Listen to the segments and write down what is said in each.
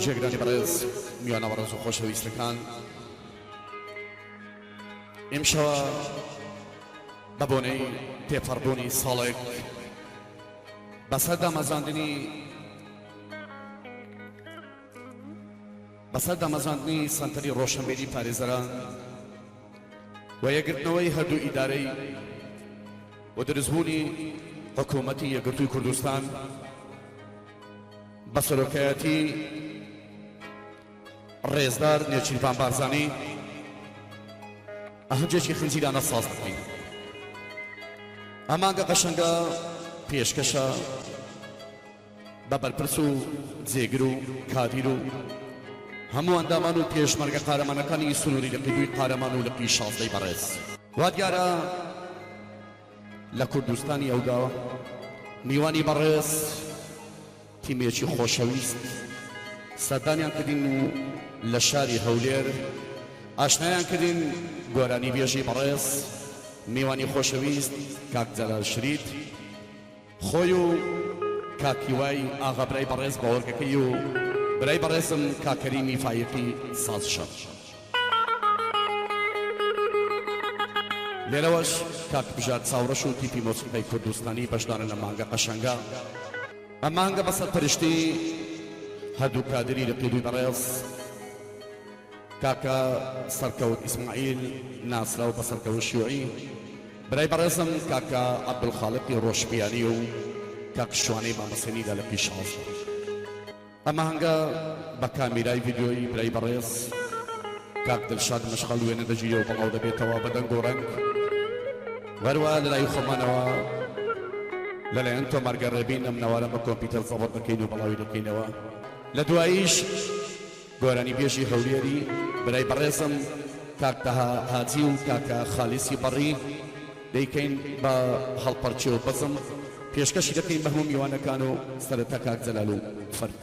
جێگرانی بەڕێز میوانە بەڕێز و خۆشەویستەکان، ئێمشەوە بە بۆنەی تێپەڕبوونی ساڵێک بەسەر دامەزاندنی سەنتەری ڕۆشنبیری پارێزەران و یەکگرتنەوەی هەردوو ئیدارەی و دروستبوونی حکوومەتی یەکگرتووی کوردستان بە سەرۆکایەتی ڕێزدار نێچیروان بارزانی ئەهەنجێکی خنجیرانە ساز دەکەین. ئەمانگە قەشەنگە پێشکەشە بە بەرپرس و جێگر و کادیر و هەموو ئەندامان و پێشمەرگە قارەمانەکانی سنووری لەقیدووی قارەمان و لەقی شازدەی بەڕێز. وا دیارە لە کوردستانی ئەودا میوانی بەڕێز تیمێکی خۆشەویست سەردانیان کردین و لە شاری هەولێر ئاشنایان کردین گۆرانی بێژی بەڕێز میوانی خۆشەویست کاک جەلال شریت خۆی و کاکیوای ئاغا برای بەڕێز باوەڕگەکەی و برای بەڕێزم کاکەریمی فایقی سازشە. لێرەوەش کاک بژات چاوڕەش و تیپی مۆسیقای کوردستانی بەشدارن لە مانگە قەشەنگە. ئەم مانگە بەسەر پەرشتی هەردوو کادری لەقیدووی بەڕێز کاکە سەرکەوت ئیسماعیل ناسرا و بەسەرکەوت شیوعی برای بەڕێزم کاکە عەبدولخالقی ڕۆشبیانی و کاک شوانەی مامەسێنیدا لە پیش ئاوە. ئەمە هەنگە بە کامیرای ڤیدیۆی برای بەڕێز کاک دڵشاد مەشغەڵ وێنە دەژیرە و بەڵاو دەبێتەوە بە دەنگ و ڕەنگ. هەروە لەلای خۆمانەوە لەلایەن تۆمارگە ڕێبین ئەم نەوارە بە کۆمپیوتەر زەبەڕ دەکەین و بەڵاوی دەکەینەوە. لە دواییش گۆرانی بێژی هەولێری برای بەڕێزم کاک تەها حاجی و کاکە خالیسی بەڕی دەیکەین بە هەڵپەرچێ و بەزم پێشکەشی دەکەین بە هەموو میوانەکان و سەرەتا کاک جەلال و فەرد.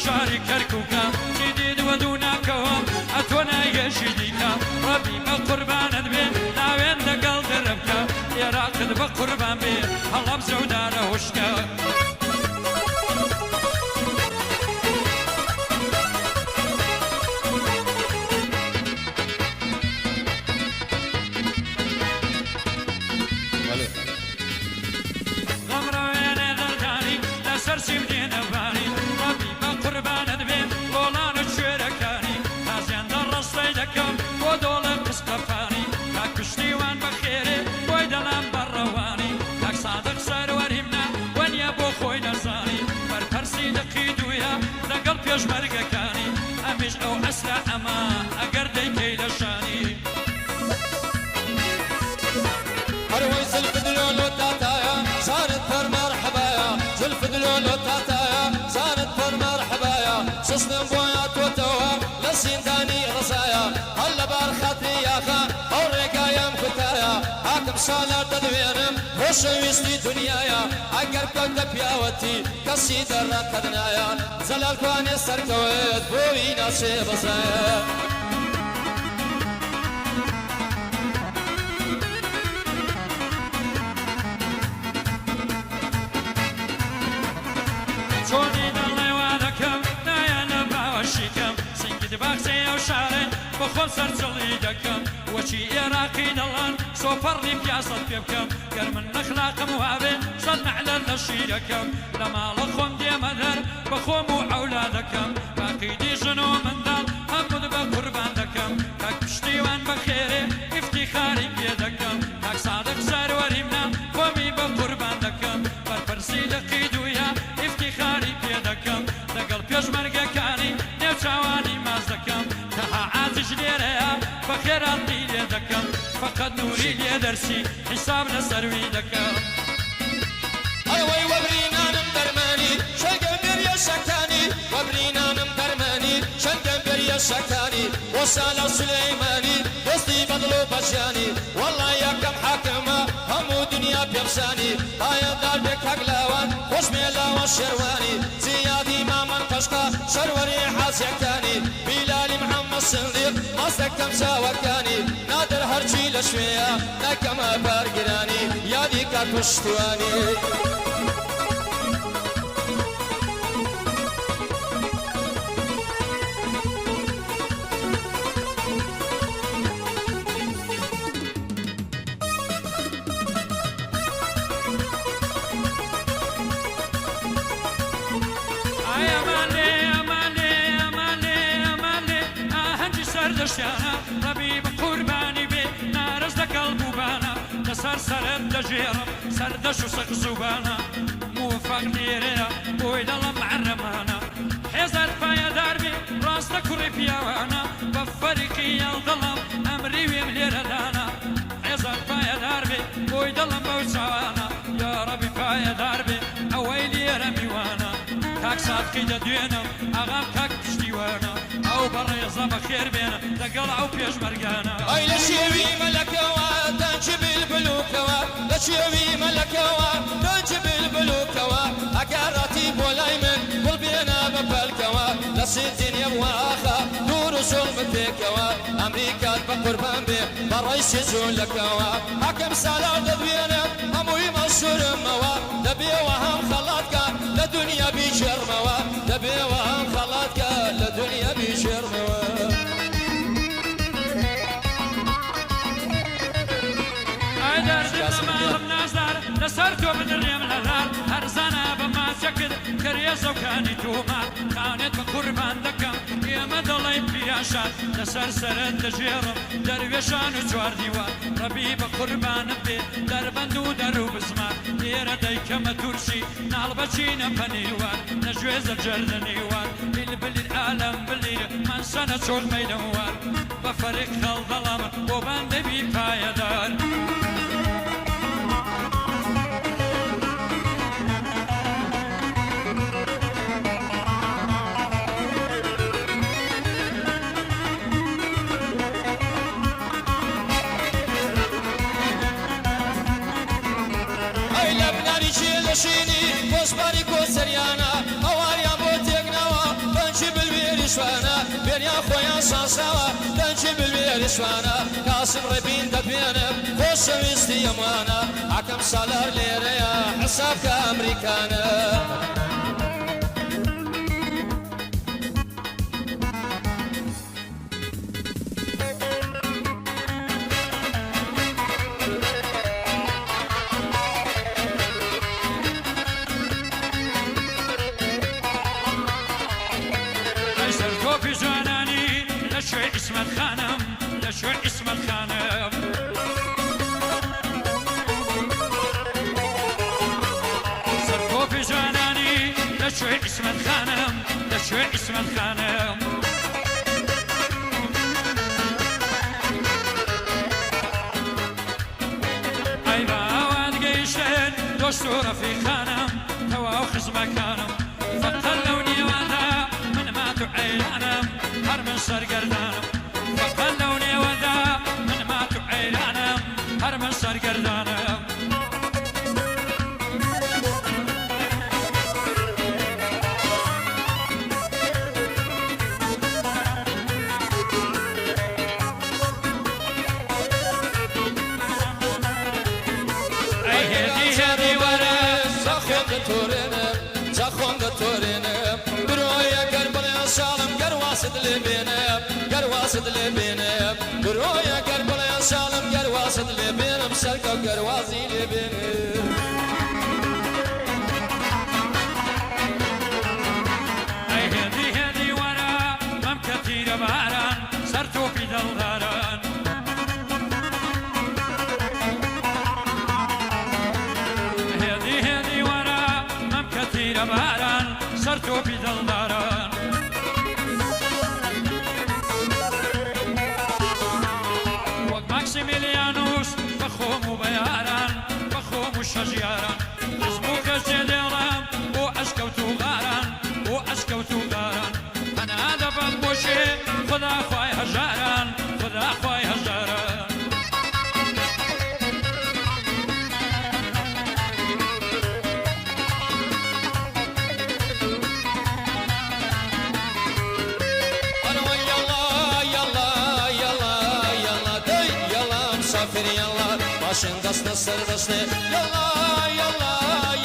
شاری کەرکووکە چی دید وە دوو ناکەوەم ئەتۆ نایگەشی دیکە ڕەبی بە قوربانت بێ ناوێن لەگەڵ دەرەبکە ئێراقت بە قوربان بێ هەڵەم زەودارە هوشکە. غەمڕەوێنێ دەردانی لەسەر سیم دێنە بانی ڕەبی بە قوربانت بێ گۆڵانە کوێرەکانی تازیاندا ڕەستەی دەکەم بۆ دۆڵە قسقەفانی کاک پشتیوان بەخێرێ بۆی دەڵام بەڕەوانی کاک سادق سەروەریمنا وەنیە بۆ خۆی نەزانی بەرپەرسی دەقیدوویە لەگەڵ پێشمەرگەکانی ئەمیش ئەو ئەسرە ئەمە ئەگەر دەیکەی لە شانی هەروەی زلفت لۆلۆ تاتایە زارت پەر مەرحەبایە زلفت لۆلۆ تاتایە زارت پەر مەرحەبایە سستم بۆیە تۆتەوە لە زیندانی ڕزایە هەر لەبار خەتری یاخە ئەو ڕێگایم کوتایە حاکم سالار دەدوێنم خۆشەویستی دنیایە ئەگەر کەوتە پیاوەتی کەسی دەڕەکەت نایە جەلال کوانێ سەرکەوێت بۆی ناچێ بەزایە. چۆنی دەڵێ وا دەکەم نایەنە باوەشیکەم سنگت باخچێ ئەو شارێ بە خۆم سەرجەڵی دەکەم وەچی ئێراقی دەڵان سۆپەڕی پیاسەت پێ بکەم گەر من نەخلاقم وابێ سەد مەعلەر لە شیرەکەم لە ماڵە خۆم دێمە دەر بە خۆم و ئەولادەکەم باقیدی ژن و منداڵ هەموو بە قوربان دەکەم کاک پشتیوان بەخێرێ ئیفتیخاری پێ دەکەم کاک سادق سەروەریمنا خۆمی بە قوربان دەکەم بەرپەرسی دەقیدوویە ئیفتیخاری پێ دەکەم لەگەڵ پێشمەرگەکانی نێوچاوانی ماز دەکەم تەها عازیش لێرەیە بەخێراتی لێ دەکەم فەقەت نووری لێ دەرسی حیساب لەسەروی دەکەم. ئەوەی وەبرینانم دەرمانی شەرگەم بێریە شەکانی وەبرینانم دەرمانی شەرگەم بێریە شەکانی بۆ سالە سولەیمانی دەستی بە بدلو بشاني والله يا كم حاكمة همو دنيا بيبساني هاي دار بك هقلاوان خوش ميلا والشرواني زيادي ما من قشقة شروري حاسيكاني بلال محمد صديق مصدق كم ساوكاني نادر هرشي لشوية نكما بارقراني يا ذيك كشتواني دشتانا ربي بقرباني بي نارز دا قلبو بانا دا سرد دا جيرم سردش وسق زبانا موفق ليريا بويد الله معرمانا حزر فايا داربي راست كوري بياوانا بفريقي الظلم امري ويملير دانا حزر فايا داربي بويد الله موسعانا يا ربي فايا داربي اويلي رميوانا كاك صادقي دا دوينم اغام كاك بشتيوانا او بريزة بخير بينا دقلع وبيش مرقانا اي لشيوي ملكوا تنجب البلوكوا لشيوي ملكوا تنجب البلوكوا اقارتي بولايمن كل بينا ببالكوا لسيتين يبواخا دور سلمتكوا امريكا بقربان بي برئيس زولكوا حكم سالار دبينا هموي مشهور موا دبي وهم خلاتك لدنيا بيشر موا دبي وهم خلاتك لدنيا بيشر موا لسرتو بدريم الهلال هرزانا بما شكل كريزة وكاني تومار كانت بقربان دكم يا مدلي بياشان لسر سرد جيرم درويشان وجوار ديوار ربي بقربان بي دربندو درو بزمار دير ديكم ترشي نال بچين بنيوار نجويز الجردنيوار البلي العالم بلي من سنة شول ميدوار بفرق خل ظلم وبند بي بايدار شيني كوسباري كوسريانا هواريا بوتيقناوا تنجي بالبيرشوانا بين يا خويا صاصاوا تنجي بالبيرشوانا قاسم ربين دبينا خوش ويستي يمانا حكم سالار ليريا حسابك امريكانا في جناني لشوي اسم الخانم لشوي اسم الخانم صرفو في جناني لشوي اسم الخانم لشوي اسم الخانم ايبا واد قيشين دستور في خانم توا وخز مكانم فقلوني وانا عيلانم هرمن سرقردانم فقلوني وذا من ماتوا عيلانم هرمن سرقردانم اي هدي ورا زخون تورينم زخون تورينم برويا قرب سالم قرواصد لبينم قرواصد لبينم برويا قرب يا سالم قرواصد لبينم سلكة قروازي لبينم اي هدي ورا مم كثير باران سرتو في دلداران هدي ورا مم كثير باران سرتو في دلداران ماكسيميليانوس بخوم وبياران بخوم وشجياران اسموك الجديران واشكوتو غاران واشكوتو غاران انا هذا بمشي خذا اخوي هجاران خذا اخوي هجاران ماشين دست السر دستي يلا يلا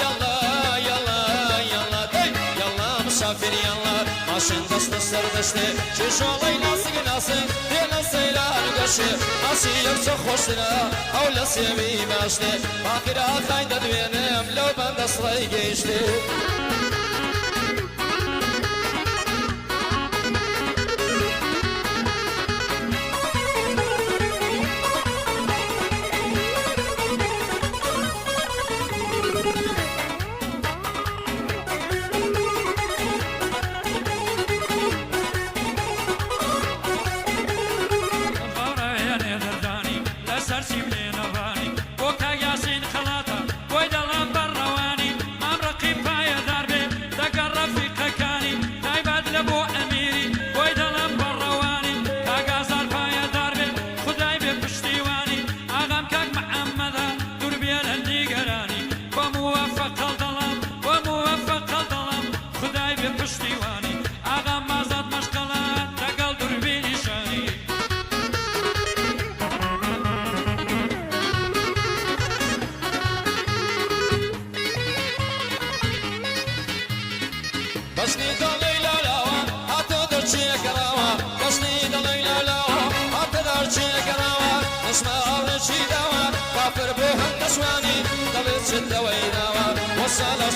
يلا يلا يلا دي يلا مسافر يلا ماشين دست السر دستي شوشولي ناسي ناسي دي ناسي لا القشي ناسي يمسو خوشنا او لسيبي باشتي باقرا خاين دوينم لو بند اصلي جيشتي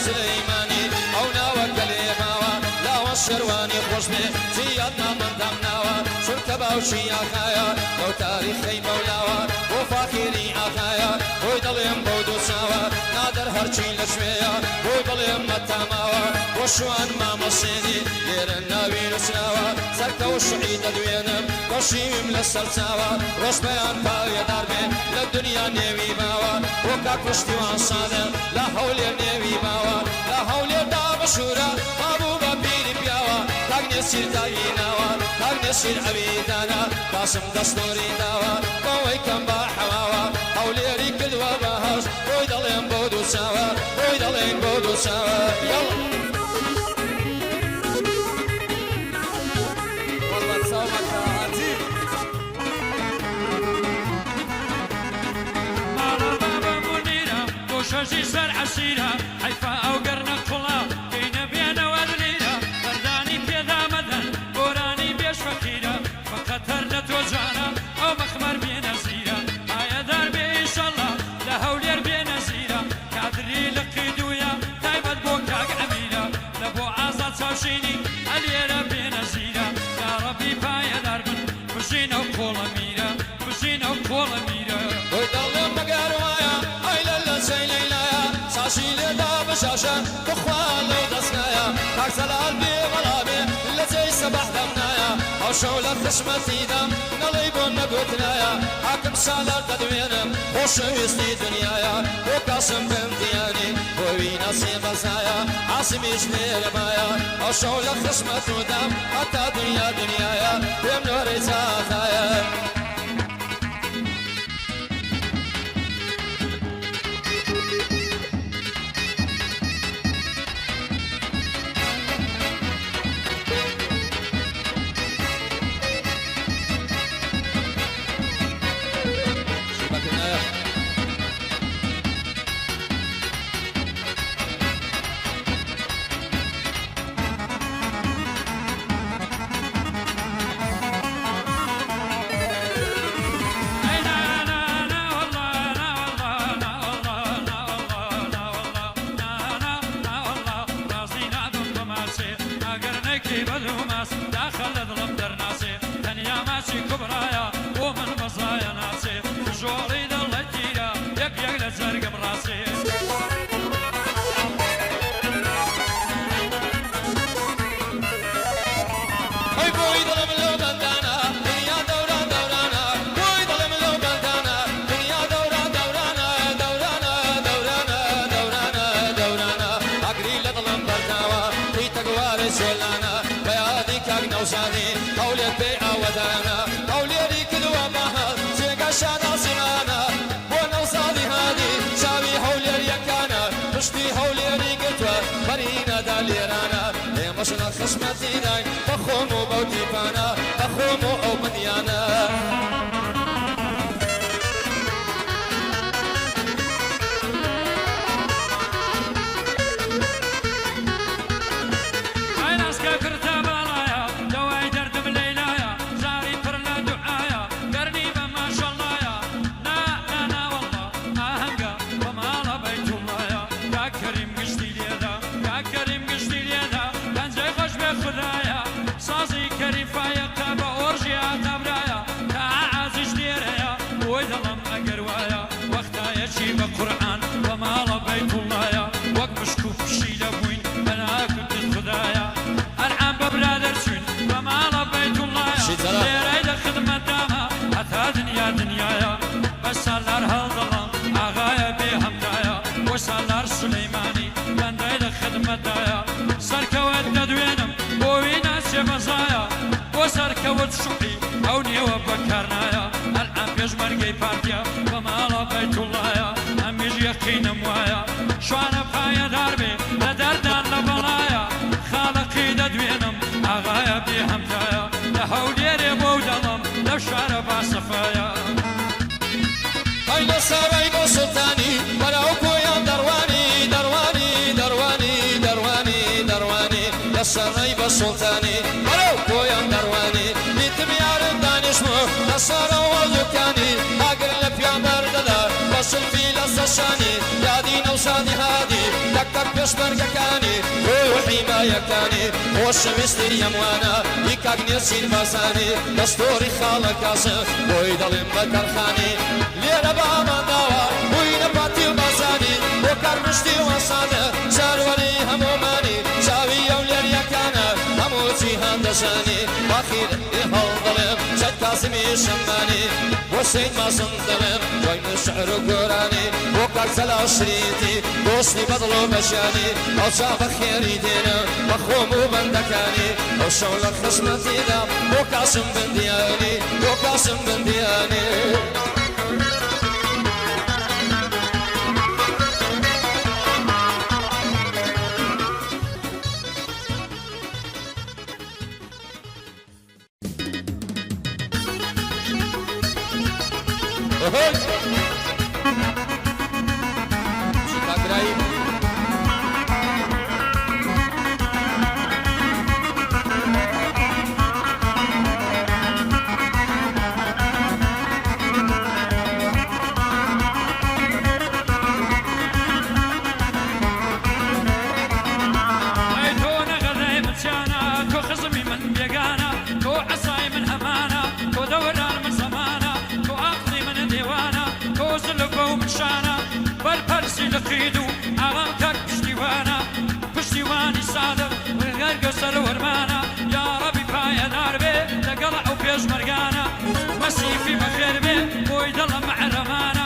سليماني او ناوى كليماوى لا والشرواني خوش بي زيادنا من دمناوى شركبا وشي اخايا لو تاريخي مولاوى وفاخري اخايا وي ضليم بودو ساوى نادر هرچي لشويا وي ضليم متاماوى وشوان ما مصيني لير الناوي نسناوى سركا وشعيد دوينم وشيم للسلساوى روش بيان باوية داربي للدنيا نيوي باوى وكاك وشتوان صادم لا حول نيوي باوى لا حول دا بشورا مابوبا بيري بياوى تاق نسير دايناوى تاق نسير عبيدانا قاسم دستوري داوى قوي كم باحواوى حولي ريك الواباهاش ويدالين بودو ساوى ويدالين بودو ساوى يلا والله تصومك عتيب شجي سر عسيرة حيفا أو قرن قلا كينا بينا ودليرة برداني بيدا مدن بوراني بيش فكيرة فقطر لتوجانا أو مخمر بينا زيرة آيا دار بي إن شاء الله لهولير بينا زيرة كادري لقيدويا تايبت بوكاك عميرة لبو عزات سوشيني اليرا بينا زيرة يا ربي بايا دار من بجينا وقولا ميرة بجينا وقولا ميرة ويضل مقاروايا ساشيلي دا بشاشة بخوالو دسنايا كاك زلال بي غلابي لتي سبح دمنايا او شولة خشمتي دم نليبون نقوتنايا حاكم سالار تدوينم وشويستي دنيايا وقاسم بامتياني ووينا سيبزايا عاصمي شنير بايا او شولة خشمتو دم حتى دنيا دنيايا بمنوري تاخايا كبرايا ومن مصايا ناسي جوري دلتيرا يك لزرق براسي هاي بوي ظلم لو بندانا دنيا دوران دورانا بوي ظلم لو بندانا دنيا دوران دورانا دورانا دورانا دورانا دورانا اقري لظلم برداوا في تقوار سولانا بيادي كاك نوساني قولي بيع ودانا قولي ريك الوامها سيقا شانا سنانا وانا وصادي هادي شابي حولي ريكانا مشتي حولي ريكتوا برينا داليرانا مشنا خشمتي داي بخومو بوتي بانا بخومو او بديانا كوت شوحي أو نيوة بكرنايا الآن بيجمرقي بارتيا وما بيت الله يا أميج يقين موايا شوانا بخايا داربي لدردان لبلايا خالقي ددوينم أغايا بيهمتايا لهوليري بودلم لو شارب عصفايا هاي ساري بو سلطاني بلاو كويا درواني درواني درواني درواني درواني يا ساري بو سلطاني بلاو كويا درواني بيتم يار دانشمو يا سارا والدكاني اقر لبيا برددا بصل في لسشاني يا دين وصادي هادي دكتك بيشبر يكاني روحي ما يكاني وش مستر يموانا يكاك نرسين باساني دستوري خالك اسف ويدلم بكرخاني ليرة بابا داوا وين باتي وباساني وكار مشتي وصادة شارولي هموماني شاوي يولير يكانا هموتي هندساني باخير يهال ظلم شد كاسمي شماني وسيد ما صندلم وين الشعر قراني وكار سلا شريتي دوستي بدلو مشاني او شاف خيري دينا مخوم وبندكاني او شغل خصمتي دا وكاسم بندياني وكاسم بندياني لقيدو أغامتك پشتیوانی صادق وغير قصر ورمانا يا ربي فايا نار بي لقلع وبيج مرقانا مسيفي بخير بي بويد الله معرمانا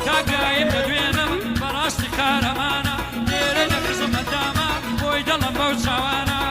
كاقايم تدوينم براستي خارمانا ديري نفس مداما بويد الله موت سوانا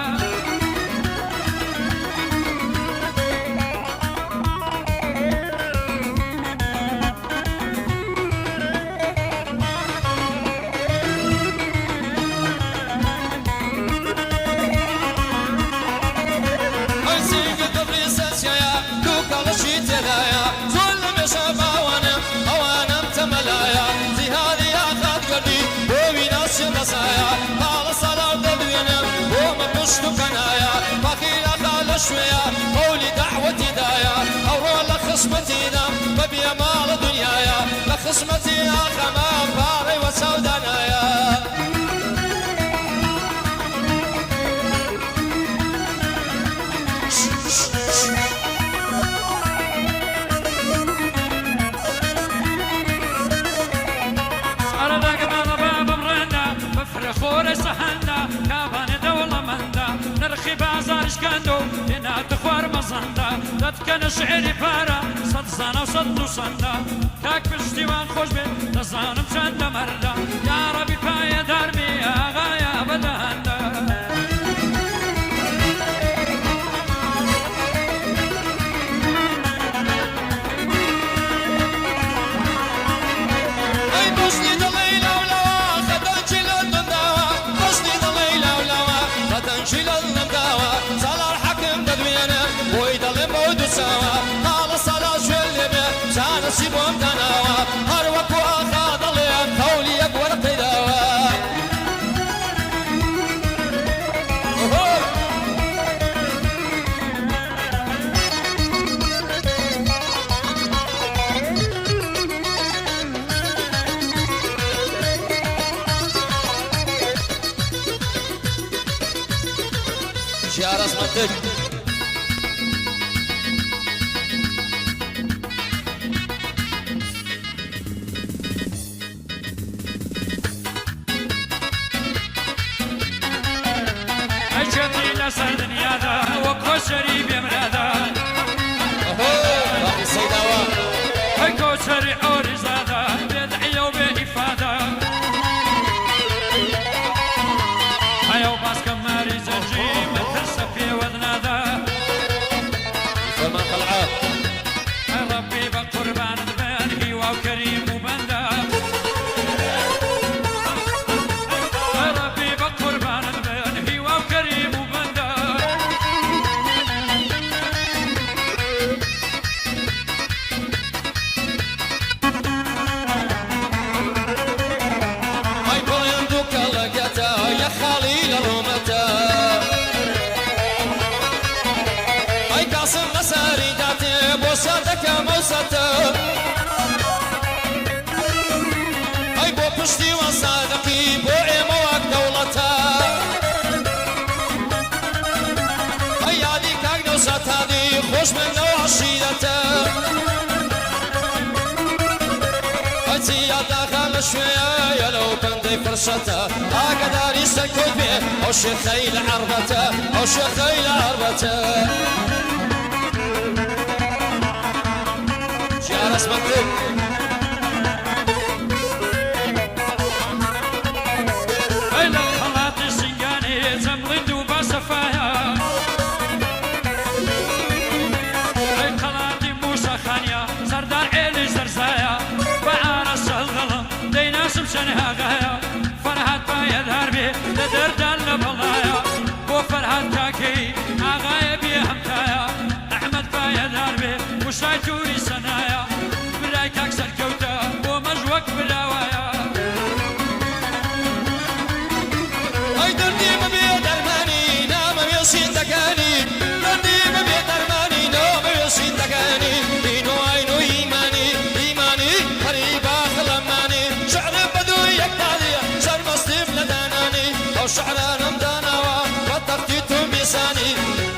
شوية قولي دعوتي دايا أورو لخصمتي نام ببيا مال دنيايا لخصمتي يا خمام باري وسودانايا أردك مال باب مرنا بفرخور سحنا كابان دولة مندا نرخي بازار شكندو هنا تخوار مزندا دتكن شعري بارا صد زانا وصد نصندا كاك بشتيوان خوش بي نزانم شند مردا يا ربي بايا دارمي يا غايا بدهندا سيبهم تناوى هروك وأخاذ الليل قولي يقوى القداوى شعر اسمتك سر دنیا دا وكوشري بمرادا باقي السيداوى هاي كوشري عوري زادا بدعية وبإفادة هاي وباس كماري زنجي مثل سفي وذنادا قاسم لساري داتي بوساتك موساتك أي بو بشتي وصادقي بو إيموك دولتا أي يادي كاك دوسات هادي خوش من نوع عشيدتا أتي يا داخل شوية يا لو بندي فرشتا أقدر يسكت بيه أو شيخي لعربته أو شيخي لعربته جارس مكتوب إلى الخلاط السنجاني تمضي دوبا سفايا أي خلاطي موسى خانيا سردار عيلي زرزايا بعارس الغلم دينا سمسنها غايا فرحات بايد هربي لدردان لبلايا بو فرحات تاكي آغايا بي همتايا أحمد بايد هربي وشاي توري سنايا بلاي كاكسر كوتا بو مجوك بلاوايا أي دردي مبي درماني نام يوسين دكاني دردي مبي درماني نام يوسين دكاني دينو عينو إيماني إيماني قريبا خلماني شعر بدو يكتالي شعر مصيف لداناني أو شعر رمضاناوا وطقتيتم بيساني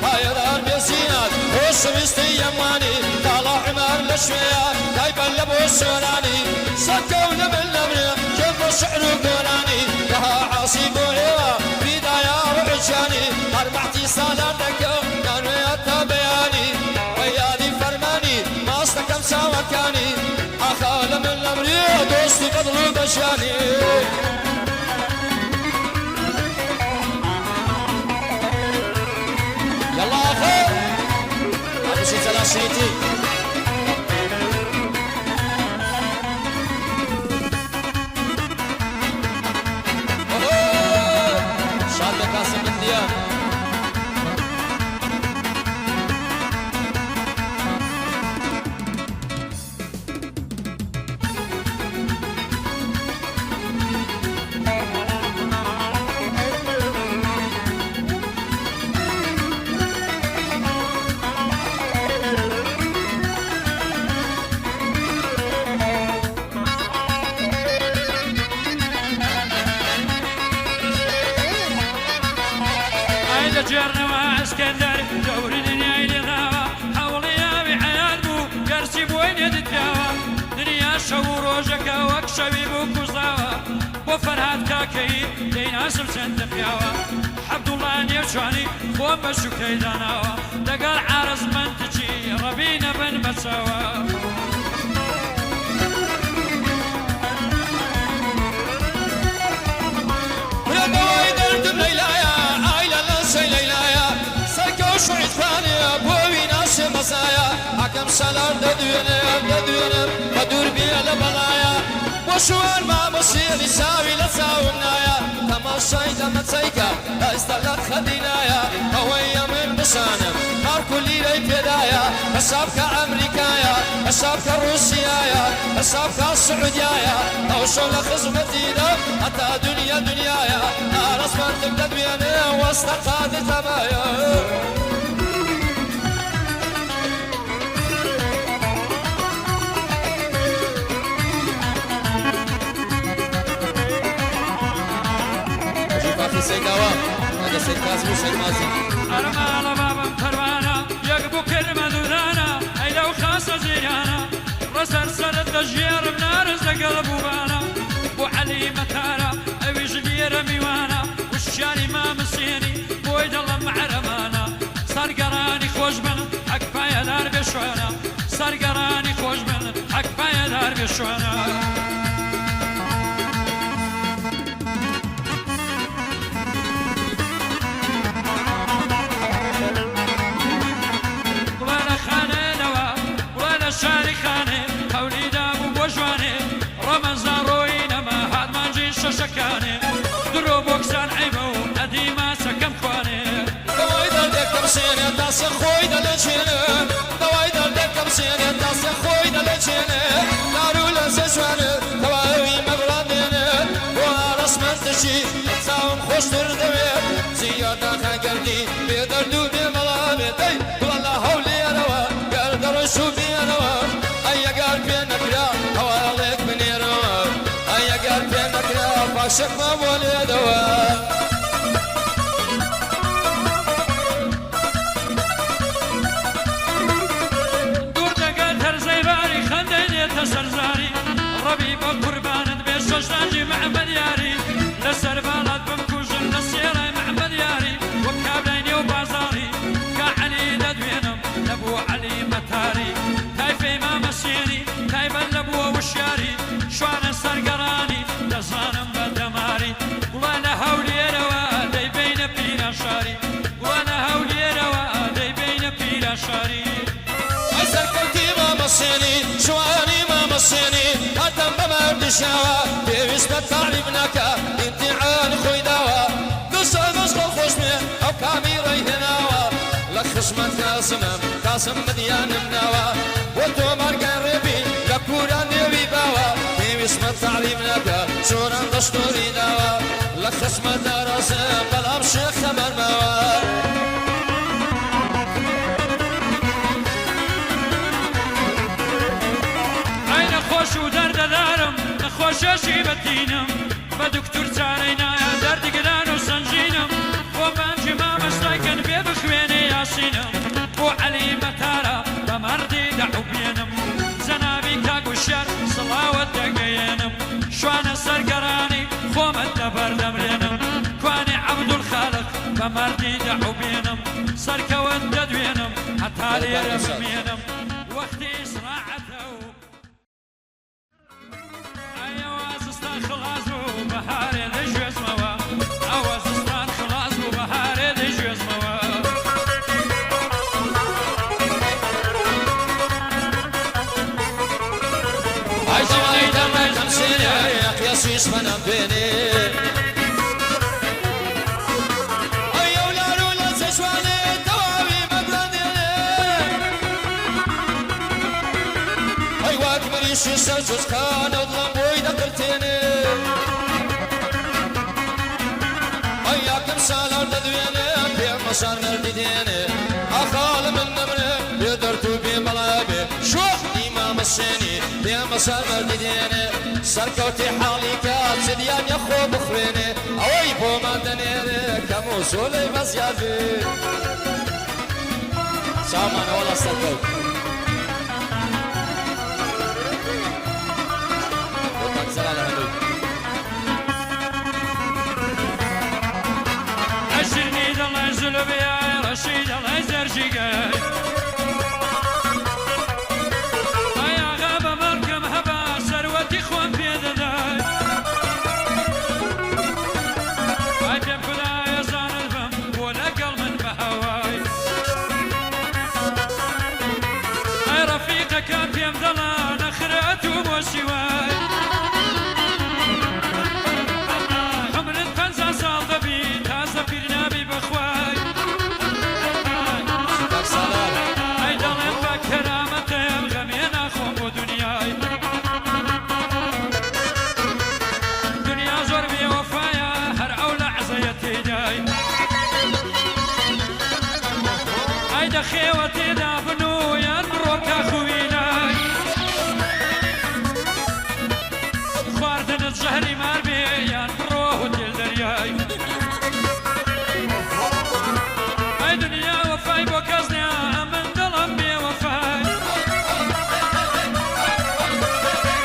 هايرار بيسينات وش بيستي يماني طالع عمار لشويا دايبا لبو سوراني سكون بالنمر كيف شعر قراني لها عاصي بوهيوا بدايا وعشاني أربعتي سالاتك كانوا يتابعاني ويادي فرماني ما استكم سوا كاني أخال من الأمري دوستي بدلو بشاني يلا أخي هذا شي ثلاثيتي شاد قاسم الديان جرنا اسكندر دوري دنيا لغاوة حولي يا بحياة بو قرسي بوين يدتاوى دنيا شو روجك وكشبي بو كوزاوى وفرهاد كاكي دينا سمسن دقياوى عبد الله نيوشاني بوم بشو كيداناوى دقال عارز منتجي ربينا بن بساوى شعيد فاني بوي ناس مسايا حكم سلام ددوينم بدور بيا لبلايا وشوار ما مصير يساوي لساونايا تماشاي دمتسيكا لا استغلت خدينايا هوية من بسانم نار كلي لي فدايا حسابك أمريكايا حسابك روسيايا حسابك السعوديايا أو شغل خزمتينا حتى دنيايا نار أصبر تبدأ بينا واستقاد تبايا سيداوا هذا سيد كاظم وسيد مازن أرمى بابا كروانا يقبو كلمة دورانا أي لو خاصة زيانا رسل سرد الجير بنار قلب وبانا بو علي متانا أوي جلير ميوانا والشاري ما مسيني بويد الله مع رمانا صار قراني خوش من حق بايا دار بشوانا صار قراني خوش من حق بايا دار بشوانا شاري خانه قولي دابو بوجوانه رمضان روينا ما هاد ما نجي شكانه درو بوكسان عيبو ادي ما سكم خوانه دواي دردك سينه داس خوي دلچينه دواي دردك سينه داس خوي دلچينه دارو لسشوانه دواي مبرادينه وارس منتشي ساون خوشتر دوي زياده خاگردي بدردو بملا بدي والله حولي مسيني شواني ما مسيني هاتم بمرد شاوا بيويس بتعرف نكا امتحان خوي دوا قصة مشغل خوشمي او كاميري هناوا لك خشمت قاسم مديان مناوا وتو مرقان ربي لكوران نيوي باوا بيويس بتعرف نكا شوران دستوري دوا لك خشمت راسم بلام شيخ خبر موا خوش و دەردەدارم نەخۆشەشی بەدینم بە دکتور چارەی نایە دەردی گران و سەنجینم بۆ بانجی مامەستایکەن بێ بخوێنێ یاسینم بۆ عەلی مەتارە بە مەردی دەعوبێنم جەنابی کاگوشیار سڵاوت دەگەیێنم شوانە سەرگەرانی خۆمت لەبەردەمرێنم کوانی عەبدولخالق بە مەردی دەعوبێنم سەرکەوت دەدوێنم هەتا لێرە بمێنم وەختی ئیسراحەتە و خلاص بهاري لجوز موا أواز استان خلاص بهاري لجوز موا هاي جمالي دمي تمسيني يا قياسيش من بيني هاي أولاد ولا سشواني توابي مقلديني هاي واكمريشي سجوز كان اضلم بويدا قلتيني سالار ددويني بيا مسار مرديني أخال من نمري بيدرتو بملابي شو إمام السيني بيا مسار مرديني سركوتي حالي كات سديان يخو بخويني أوي بو مدنيني كمو سولي مزيادي سامان ولا سركوت وطاق زلالة هدو أشرني الله يزلب يا رشيد الله يزرجيقاي يا غابة مركم هبا سروتي خوان في ذداي عجب كلا يزان الفم ولا قلب بهواي أي رفيقة كان في مدلان أخرأته وسواي خيوتي دابنو ينبروك أخويناي خواردن الزهري ماربي ينبروه ديل درياي اي دنيا وفاي بوكازني من دلم بي وفاي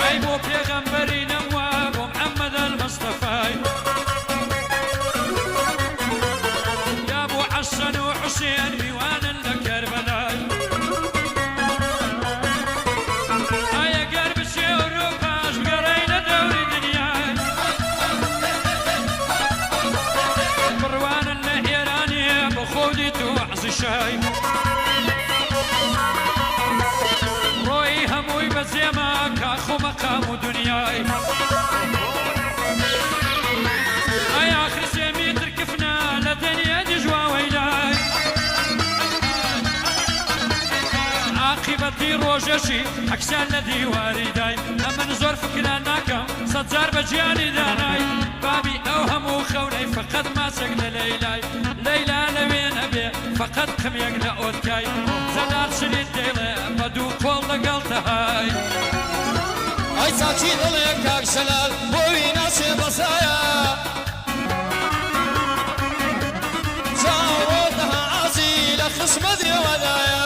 اي بو بيغمبري نواب ومحمد المصطفى يا ابو حسن وحسين بيوان شاي روي هموي بزيما كاخو مقام دنياي اي اخر سيمي تركفنا لدنيا دجوا ويلاي عاقبتي روجشي اكسان لدي وارداي امن زور فكنا ناكم صدزار بجياني داناي بابي اوهم وخوني فقد ما سقل ليلاي ليلى لوين ابي فقد كم يقلع اوتكاي زلال شريد ديلي بدو كل قلتهاي اي ساكي دلي كاك شلال بوي ناسي بصايا زاودها عزي لخصم ذي ودايا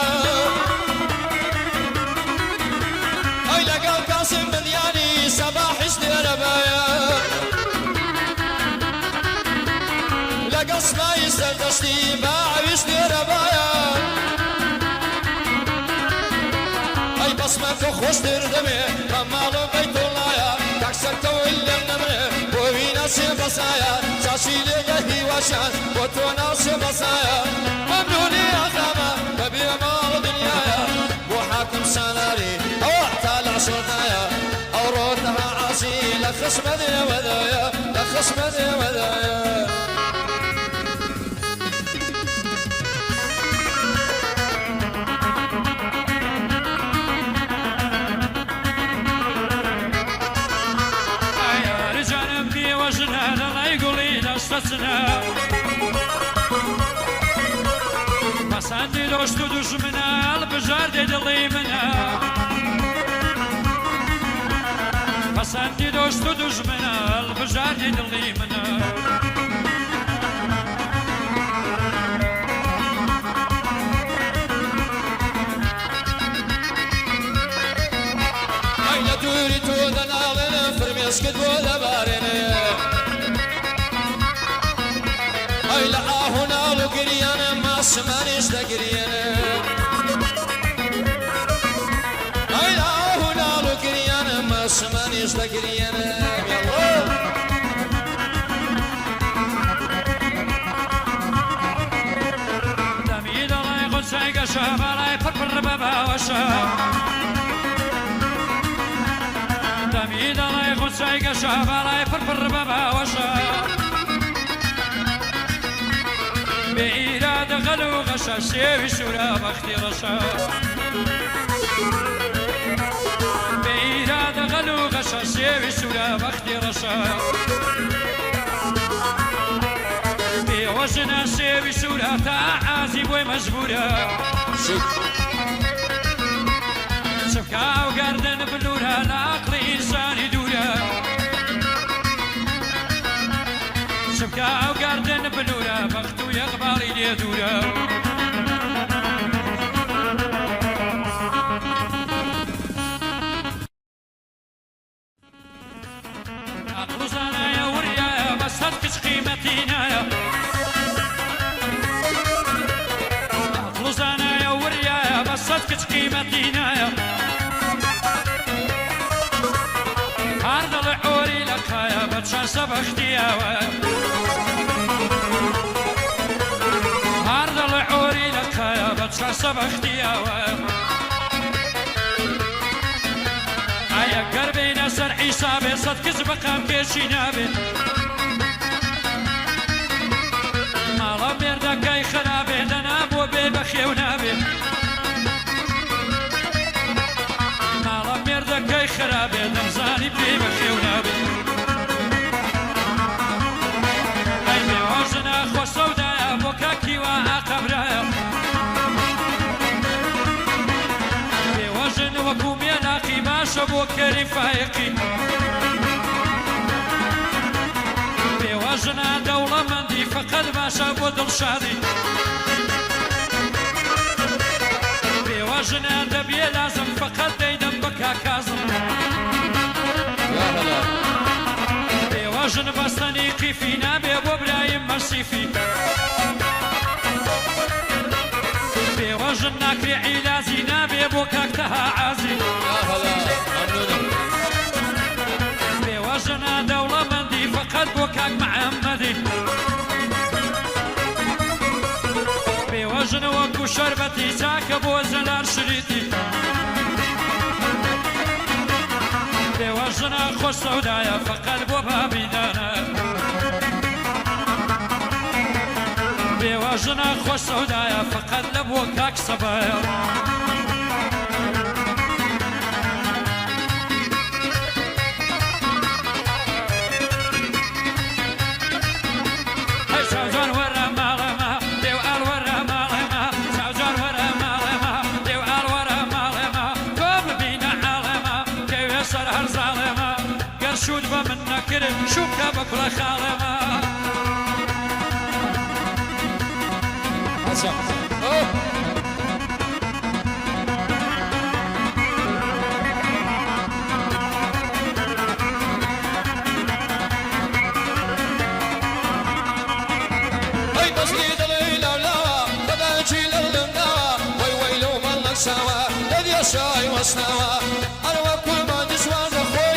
اي لقال قاسم بلياني صباح اشتي ربايا لقص ما يستردشتي باع اشتي ربايا اي بصمة خوش دردمي ممالو بيت الله يا تكسر كويل النمر بوي ناسي بصايا شاشي لغهي وشان وتو ناسي بصايا ممنوني اخاما ببي مال دنيايا بو حاكم سالاري خصمني وذايا خصمني وذايا يا رجال بي وجنا الله يقولي نستثنى مساندي دوست دشمنا البجار دلي منا مساندي دوست دشمنا البجار دلي منا أين توري تودنا لنا فرميس كد ولا بارنا أي لا هنا لقريانا ما سمانيش تقريانا أي لا هنا لقريانا ما سمانيش تقريانا يلا دميد الله يقول سايقا شاب الله يفرفر بابا وشاب دميد الله يقول سايقا شاب الله يفرفر بابا وشاب بإرادة غلو غشا سيوي سورا بختي رشا بإرادة غلو غشا سيوي سورا بختي رشا بوزنا سيوي سورا تعازب ومزبورا سفكا وقردن بلورا العقل إنساني دورا سبكا وقردن بلورا بختو يقبالي لي دورا عقلو زانا وريا بس هتكش قيمتينا عقلو زانا وريا بس هتكش قيمتينا عرض العوري لك يا بتشان سبختيا عرض العوري لك يا بتشان سبختيا يا قربي نسر حسابي صدق زبقام كيشي نابي مالا مردك اي خرابي دناب وبيبخي ونابي مالا مردك اي خرابي دمزاني بيبخي ونابي اي بيوزنا خو سودايا بوكاكي وعقبرايا بيوزن وكوم يلاقي باشا بوكري فايقي بيوزنا دولة مندي فقد باشا بودل شادي بيوزنا دبي لازم فقد ديدم بكا كازم بيوزن بستني قيفينا بيبو برايم مسيفي بيوزن ناكري عيلازينا بيبو كاكتها عازي بيوزنا دولة مندي فقد بوكاك محمدي بيوزن وكو شربتي ساك بوزنار شريتي بيوزنا خو سودايا فقد بوبا بيدانا بيوزنا خو سودايا فقد لبوكاك صبايا شود بمنا كرم شوكا بكل خالما هاي مسجد الليلة ولاوة بدا جيل الناوة وي ويلو مالك سوا الذي يشاي وسناوة أنا كل ما نسوان أخوي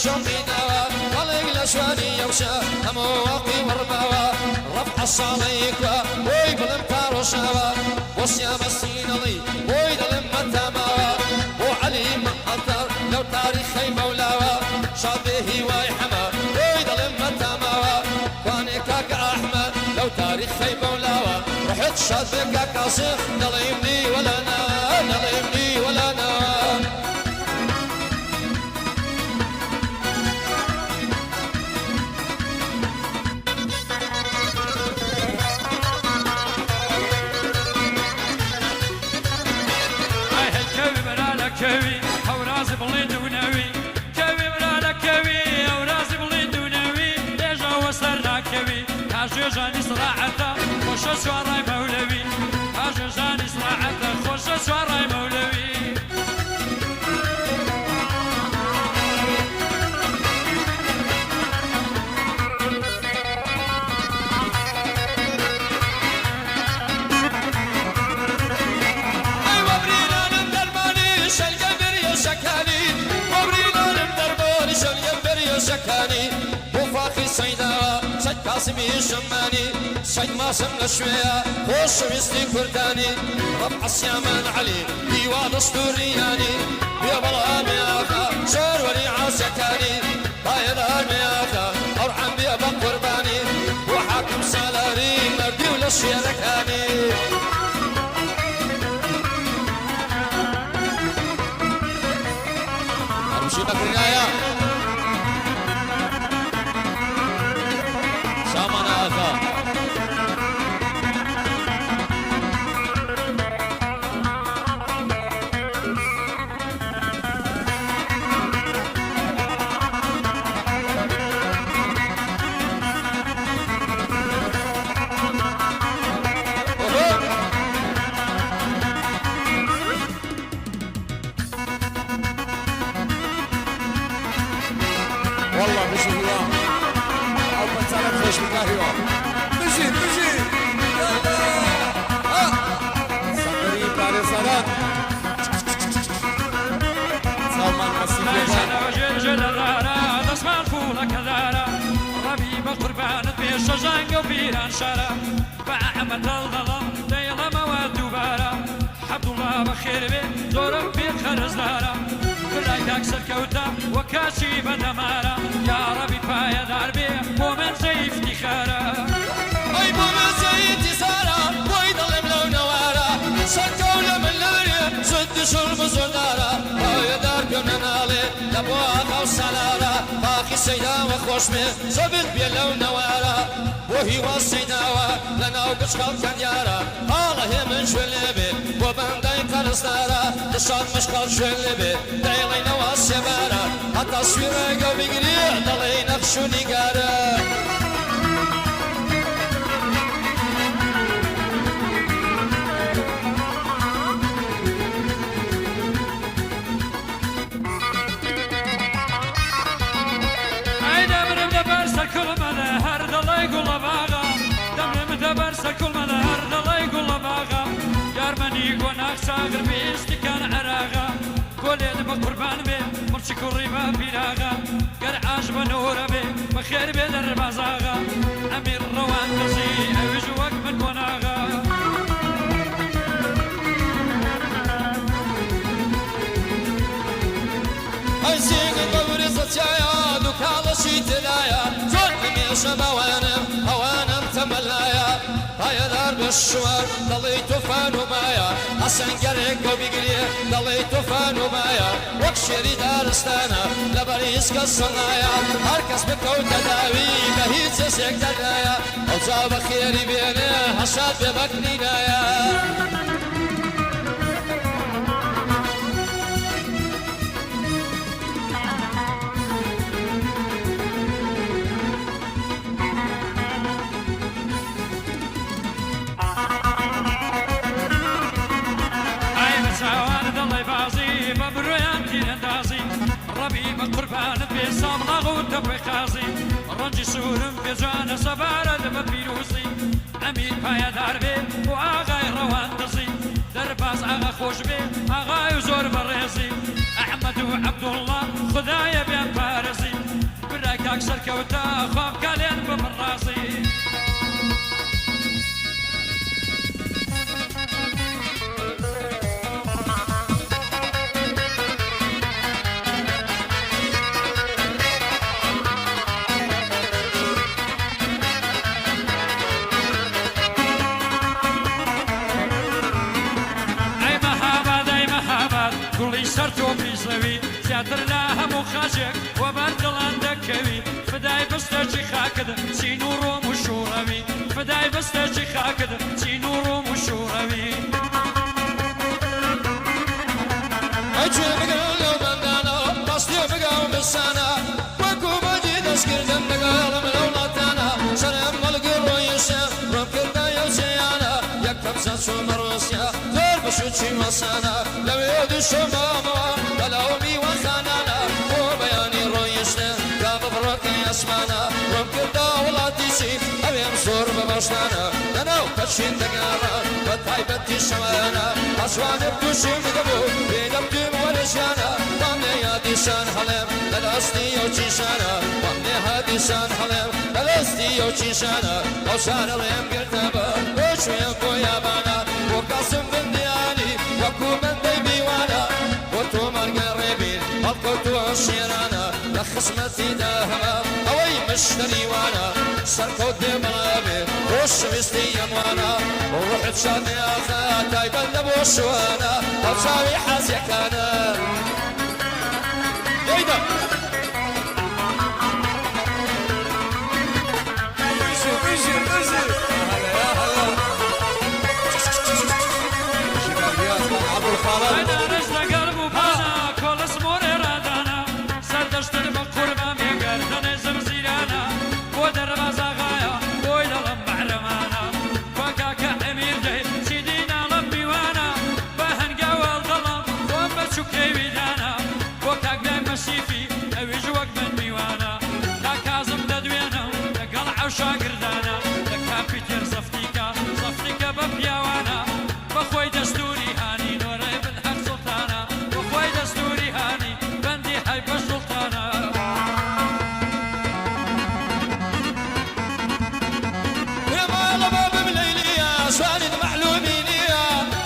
شوم بيداوة طلق لشواني يوشا همواقي ورباوة رفع الصاليكوا وي بلمتار وشاوة وصيام السين لي وي دلم التماوة وعلي محضر تاريخي مولاوا شاده ويحمى ويد لما تماوا كوني كاك احمد لو تاريخي مولاوا رحت شاد كاك صيف نليمني ولا انا نليمني ولا انا كوي او راز بليد ونوي كوي برانا كوي او راز بليد ونوي ليجا وسرنا كوي هاجي جاني صراعته خوش سواري مولوي هاجي جاني صراعته خوش سواري مولوي شكاني بوفاخي سيدا سيد قاسمي شماني سيد ماسم لشوية خوش ويستي كرداني رفع السيامان علي ديوان اسطورياني يا بلا مياخا شور ولي عاسكاني بايدار مياخا ارحم بيا بقرباني وحاكم سالاري مردي ولشي لكاني امشي بكرنايا والله بشوف الله او بتسالك خوش بالله بجي بجي سكري باري صلاة سلمان مسيح وجل جلالة تسمع الفولة كذارة ربيب قربان بيش جانق وبيران شارة فأحمد الظلم ديلا مواد دوبارة عبد الله بخير بي زورك بيت خرز دارة كلاك أكسر كوتا وكاشي بدمارة يا ربي بايا دار بي ومن زي افتخارة اي بومن زي انتصارة ويضل ملو نوارة سكولة من لوري سد شرب زردارة بايا دار بيومن نالي لبواقع وسلارة باقي سيدا وخوشمي زبط بيلو نوارة وهي والسيداوة لنا وقشقال كنيارة الله من شولبي وبندي قرصدارة لشاد مشقال شولبي دايلي نواس سبارة حتى سويرة قو بيقري دلي نقشو نقارة كل ما ظهر الله يقول باغا يارمني قناق ساغر بيستي كان عراغا قول يد بقربان بي مرشي كوريبا بيراغا قال عاجب نورا بي بخير بي دربازاغا امير روان قصي اوجوك من قناغا اي سيغي قبري ستشايا دوكالا شيتلايا زود ميشا بوانم هوانم تملايا بايا دار بالشوار ضلي توفان ومايا حسن قريق وبيقري ضلي توفان ومايا وكشري دارستانا لبريس كالصنايا هركس بكو تداوي بهيت سيسيك تدايا وجاب خيري بيني حشاد ببكنينايا قربان بيصام غوت بخازي رنجي سورم في جانا سبارة ببيروسي أمير بايا داربي وآغاي روان دزي درباز آغا خوش بي آغاي وزور بريزي أحمد وعبد الله خدايا بين بارزي براك أكسر كوتا خواب كالين بمرازي زیاتر لا هەموو خاجێک وە بەردڵان دەکەوی فدای بەستەرجی خاکت چین و ڕۆم و شوڕەوی فدای بەستەرجی خاکت چین و ڕۆم و شوڕەوی ئەجێ بگەڵ لەو بەندانە بەستێ بگەڵ بسانە وەکو بەجی دەستکردم لەگەڵم لەو وڵاتانە سەرم مەڵگە ڕۆیشە ڕۆم کردە یەوچەیانە یەک کەمسە چۆمە ڕۆسیا زۆر بشوچی وەسانە لەوێ دوشۆمەوە بەلاو میوەخانانە بۆ بەیانی ڕۆیشتە دا ببڕۆکەی ئەسمانە ڕۆم کردە وڵاتی چین ئەوێم زۆر بەبەشتانە لەناو پەچین دەگەڕە بە تایبەتی شەوانە ئەسوانم دووشم دەبوو پێدەبتم وەرەشانە بامێ یادیشان هەڵێم لە دەستی ئەو چیشانە بامێ هادیشان هەڵێم لە دەستی ئەو چیشانە ئەو شارەڵێم گرتە بە بۆ شوێن بۆ یابانە بۆ کاسم بندیانی وەکو بەندەی میوانە بۆ تۆ مەرگە ڕێبین هەڵکەوتووە شێرانە لە خزمەتیدا هەمە ئەوەی مشتریوانە سەرکەوت دێ بەڵابێ خۆشەویستی ئەموانە ڕوحت شادێ ئاخا تایبەت لە بۆ شوانە ئەو چاوی حەزیەکانە دەیدا ئەدارش لەگەڵ بوو بانە کۆڵس مۆرێ ڕادانە سەردەشتر بە قوربان بێگەردنێ زمزیرانە بۆ دەرەبازاغایە بۆی دەڵم بەعرەمانە بە کاکە ئەمیر دەی چیدی ناڵم میوانە بە هەنگاوەڵ دەڵم بۆم بە چوکەیویدانە بۆ کاکدای مەسیفی ئەویش وەک من میوانە تا کازم دەدوێنە لەگەڵ عەوشا گردانە لە کاپیتێر زەفتیکە بە پیاوانە بەخۆی دەستوری هانی نۆرەی بن هەر سوڵتانە بەخۆی دەستوری هانی بەندی هەی بە سوڵتانە ماڵە بابم لەیلیە سوانت معلومی نییە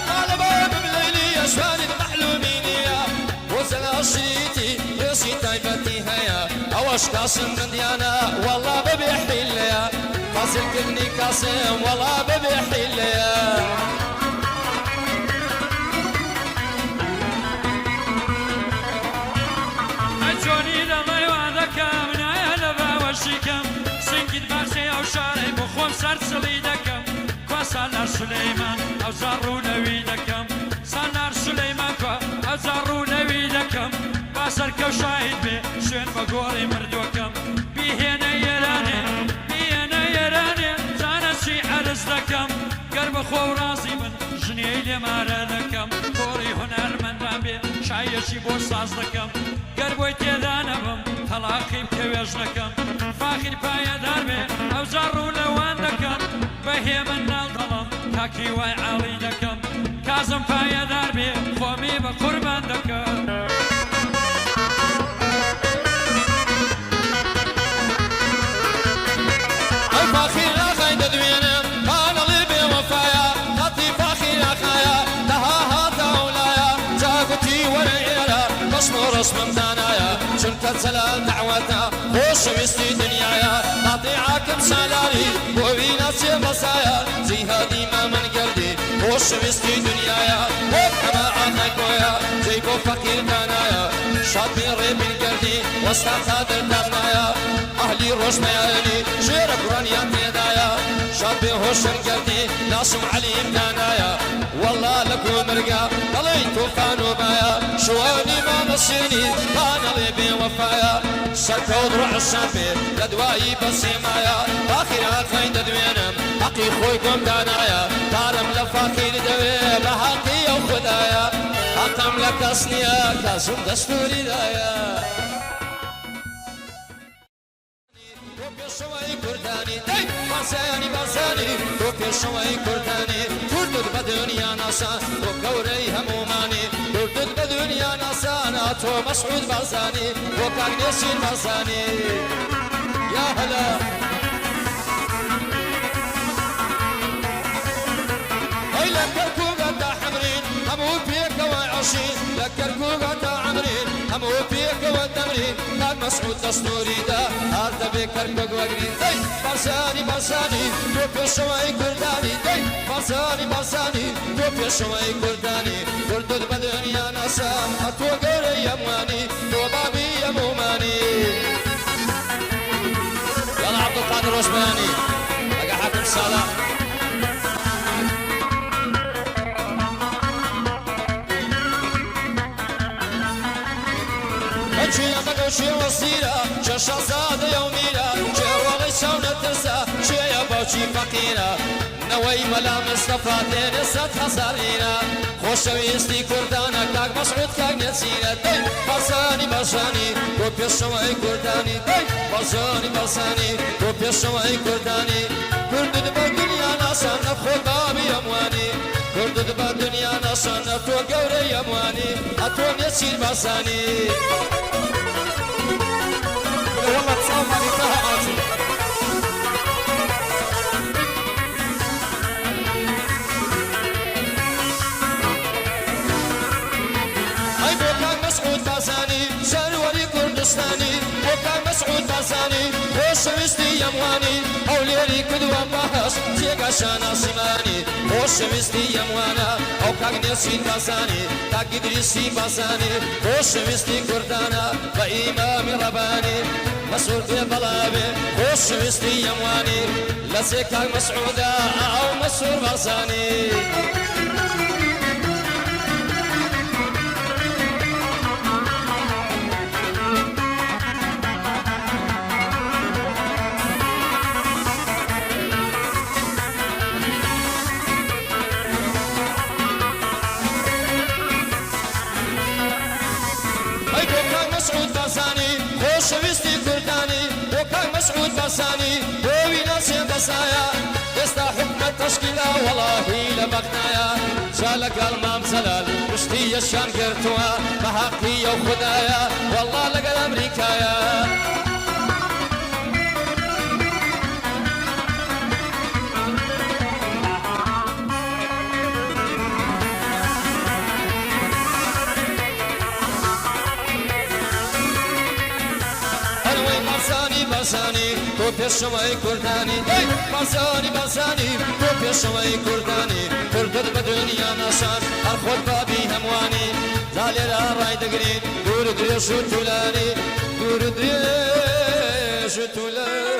ماڵە بابم لەیلیە سوانت معلومی نییە بۆ زەلاشیتی ڕێسی تایبەتی هەیە ئەوەش کاسم بندیانە وەڵا بەبێ حیلەیە فازلکردنی کاسم وەڵا بەبێ حیلەیە ئەجۆنی دەڵێ وا دەکەم نایە لە باوەشیکەم سنگیت باشێ ئەو شارەی بۆ خۆم سەرچڵی دەکەم کوا سالار سولەیمان ئەو زاڕوو لەوی دەکەم سالار سولەیمان کوا ئەو زاڕوو لەوی دەکەم با سەرکەو شاهید بێ شوێن بە گۆڕی مردوەکەم بیهێنە ئێرانێ بیهێنە ئێرانێ زانە چی عەرز دەکەم گەر بەخۆ و ڕازی من ژنێی لێمارە دەکەم گۆڕی هونەرمەندان بێ شایەشی بۆ ساز دەکەم گەر بۆی تێدا نەبم تەلاقی بکەوێژ دەکەم فاخیر پایەدار بێ ئەو زاڕوو لەوان دەکەم بە هێمن ناڵ دەڵم تاکی وای عاڵی دەکەم کازم پایەدار بێ خۆمی بە قوربان دەکەم ئەی فاخیر ئاخای دەدوێنم پانەڵی بێوەفایە هەتی فاخیر ئاخایە دەها هاتە ئەولایە جاگوتی وەرە ئێرە بەسم و ڕسمم دانایە چونکە جەلال دەعوەتە خۆشەویستی دنیایە هەتی عاکم سالاری بۆ ویناچێ بەسایە جیهادی مامن گەردی خۆشەویستی دنیایە وەک ئەمە ئاخای کۆیە جێی بۆ فەقیر دانایە شاد بێڕێ بینگەردی وەستا قادر دامنایە ئەهلی ڕۆژمەیانی ژێرە قورانیان تێدایە شاد بێ هۆشن گەردی ناسم عەلیم دانایە وەڵا لە کۆمرگا دەڵێی تۆفان و بایە شوانی مامەسێنی پانەڵێ بێوەفایە سەرکەوت ڕەحسان بێ لە دوایی بەسێمایە ئاخیر ئاخای دەدوێنم حەقی خۆی گۆم دانایە کارم لە فاقیر دەوێ بە حەقی ئەو خودایە حەقم لە کەس نییە کەسم دەستوری دایە تۆ پێشەوەی کوردانی دەی باسانی باسانی تۆ پێشەوەی کوردانی کوردت بە دنیا ناسان تۆ گەورەی هەمومانی کوردت بە دنیا ناسانە تۆ مەسعود باسانی تۆ کاکنێسین باسانی یا هەلا ئەی لە کەرکووگەدا حەمرین هەموو پێکەوە عەشین لە کەرکووگەدا عەمرین هەموو پێکەوە دەمرین کاک مەسعود دەستوریدا هەر دەبێ کەرکووگ وەگرین دەی باسانی باسانی تۆ پێشەوەی کوردانی دەی باسانی باسانی تۆ تۆ پێشەوەی کوردانی کوردت بە دنیا ناسان تۆ گەورەی ئەموانی تۆ بابی ئەمومانی يلا عبد القادر روشبياني لقى حاكم صالح شيا بقى شيا وصيرة شا شهزادة يوميرة شيا والله شاونة ترسى شيا باوشي فقيرة نوي ملا مصطفى دين ست حصارينا خوشويستي كردانا كاك مسعود كاك نسينا دي بارساني بارساني تو بيشوي كرداني دي بارساني بارساني تو بيشوي كرداني كردد بالدنيا ناسان نفخو بابي أمواني كردد بالدنيا ناسان نفخو قوري أمواني أتو نسير بارساني والله تصاوم علي طه عاطي هاي بوكان مسعود بارساني سروري كردستاني بوكان مسعود بارساني خوشويستي يمواني هوليري كدوان باهس تيغا شانا سيماني خوشويستي يموانا او كاك نسين بارساني كاك إدريسي بارساني خوشويستي كردانا بإمام رباني مسعود في بلابي خوشويستي يمواني لسيكاك مسعودا او مسعود بارساني مسعود بارساني خوشويستي كرداني وكان مسعود بارساني ووي ناسي بسايا دستا حكم التشكيلة والله لبقنايا شالك المام زلال مشتي الشام قرتوها بحقي وخدايا والله لقى الأمريكايا بارساني تو پێشەوەی کوردانی بارساني بارساني تو پێشەوەی کوردانی کوردت بە دنیا ناسان هەر خۆت بابی هەموانی تا لێرە ڕای دەگرین دوور درێژ و تولانی دوور درێژ و تولانی